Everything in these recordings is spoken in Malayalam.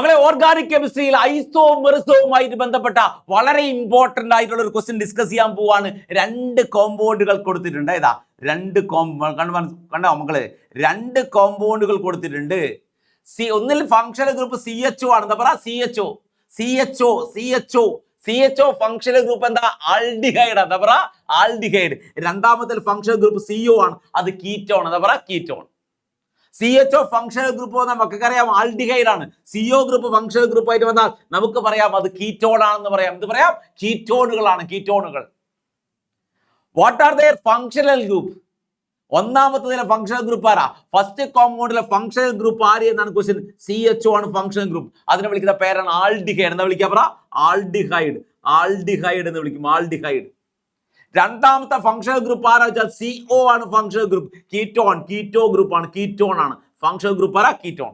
മക്കളെ ഓർഗാനിക് കെമിസ്ട്രിയിൽ ഐസോമെറിസവുമായിട്ട് ബന്ധപ്പെട്ട വളരെ ഇമ്പോർട്ടന്റ് ആയിട്ടുള്ള ഒരു ക്വസ്റ്റ്യൻ ഡിസ്കസ് ചെയ്യാൻ പോവാണ്. രണ്ട് കോമ്പൗണ്ടുകൾ കൊടുത്തിട്ടുണ്ട്. ഏതാ കണ്ടോ മക്കള്, രണ്ട് കോമ്പൗണ്ടുകൾ കൊടുത്തിട്ടുണ്ട്. ഒന്നിൽ ഫങ്ഷണൽ ഗ്രൂപ്പ് CHO ആണ്. എന്താ പറയാ? CHO ഫങ്ഷണൽ ഗ്രൂപ്പ് എന്താ? ആൽഡിഹൈഡ്. എന്താ പറയാ? ആൽഡിഹൈഡ്. രണ്ടാമത്തെ ഫങ്ഷണൽ ഗ്രൂപ്പ് CO ആണ്, അത് കീറ്റോൺ. എന്താ പറയാ? കീറ്റോൺ. CHO ഫങ്ഷണൽ ഗ്രൂപ്പ് വന്നാൽ നമുക്കറിയാം ആൽഡിഹൈഡ് ആണ്. CO ഗ്രൂപ്പ് ഫങ്ഷണൽ ഗ്രൂപ്പ് ആയിട്ട് വന്നാൽ നമുക്ക് പറയാം അത് കീറ്റോൺ ആണെന്ന് പറയാം. എന്ത് പറയാം? കീറ്റോണുകളാണ്, കീറ്റോണുകൾ. What are their functional group? ഒന്നാമത്തെ ഫങ്ഷണൽ ഗ്രൂപ്പ് ആരാ? ഫസ്റ്റ് കോമ്പൗണ്ടിലെ ഫങ്ഷണൽ ഗ്രൂപ്പ് ആര് എന്നാണ് ക്വസ്റ്റ്യൻ. CHO ആണ് ഫങ്ഷണൽ ഗ്രൂപ്പ്. അതിനെ വിളിക്കുന്ന പേരാണ് ആൽഡിഹൈഡ്. എന്താ വിളിക്കുക? പറ, ആൽഡിഹൈഡ്. ആൽഡിഹൈഡ് എന്ന് വിളിക്കും, ആൽഡിഹൈഡ്. രണ്ടാമത്തെ ഫങ്ഷണൽ ഗ്രൂപ്പ് ആരാ വെച്ചാൽ CO ആണ് ഫങ്ഷണൽ ഗ്രൂപ്പ്. കീറ്റോ ഗ്രൂപ്പ് ആണ്, കീറ്റോൺ ആണ് ഫങ്ഷണൽ ഗ്രൂപ്പ്. ആരാ? Ketone.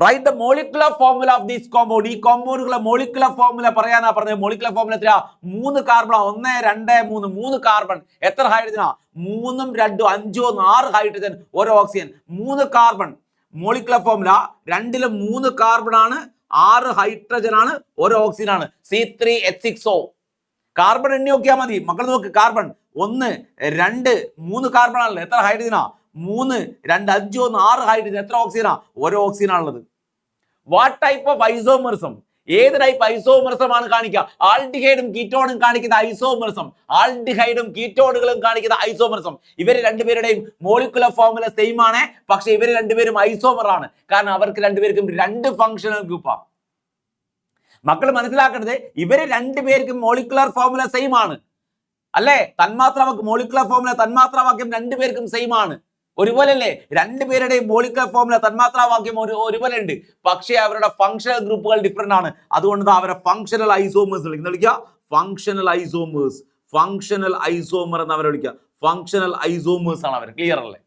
Write the molecular formula of this compound. ഈ കോമ്പൗണ്ടുകളെ മോളിക്കുലർ ഫോർമുല പറയാനാ പറഞ്ഞത്. മോളിക്കുലർ ഫോർമുല എത്രയാ? 3 കാർബൺ. 1 2 3 കാർബൺ. എത്ര ഹൈഡ്രജനാ? 3 2 5 6 hydrogen, 1 oxygen. 3 carbon. Molecular formula 2 3 carbon ആണ്, 6 ഹൈഡ്രജൻ ആണ്, 1 ഓക്സിജൻ ആണ്. C3H6O. കാർബൺ എണ്ണി നോക്കിയാൽ മതി മക്കൾ. നോക്ക്, കാർബൺ 1 2 3 കാർബൺ ആണല്ലോ. എത്ര ഹൈഡ്രജനാ? 3 2 5 6 ഹൈഡ്രജൻ. എത്ര ഓക്സിജനാ? 1 ഓക്സിജൻ ആണുള്ളത്. What type of isomerism? ഏത് ടൈപ്പ് ഐസോമെറിസം ആണ് കാണിക്കുക? ആൽഡിഹൈഡും കീറ്റോണും കാണിക്കുന്ന ഐസോമെറിസം, ആൽഡിഹൈഡും കീറ്റോണുകളും കാണിക്കുന്ന ഐസോമെറിസം. ഇവർ രണ്ടുപേരുടെയും മോളിക്കുലർ ഫോർമുല സെയിം ആണ്, പക്ഷെ ഇവർ രണ്ടുപേരും ഐസോമർ ആണ്. കാരണം അവർക്ക് രണ്ടുപേർക്കും 2 ഫങ്ഷണൽ ഗ്രൂപ്പാണ്. മക്കൾ മനസ്സിലാക്കേണ്ടത്, ഇവര് രണ്ടുപേർക്കും മോളിക്കുലർ ഫോർമുല സെയിം ആണ് അല്ലേ? മോളിക്കുലർ ഫോർമുല തന്മാത്രാവാക്യം രണ്ടുപേർക്കും സെയിം ആണ്, ഒരുപോലെ അല്ലേ? രണ്ടുപേരുടെയും മോളിക്കുലർ ഫോർമുല തന്മാത്രാവാക്യം ഒരുപോലെ ഉണ്ട്, പക്ഷേ അവരുടെ ഫങ്ഷണൽ ഗ്രൂപ്പുകൾ ഡിഫറെന്റ് ആണ്. അതുകൊണ്ട് അവരെ ഫങ്ഷണൽ ഐസോമേഴ്സ് വിളിക്കുക. ഫങ്ഷണൽ ഐസോമേഴ്സ്, ഫങ്ഷണൽ ഐസോമർ എന്ന് അവരെ വിളിക്കുക. ഫങ്ഷണൽ ഐസോമേഴ്സ് ആണ് അവർ. ക്ലിയർ അല്ലേ?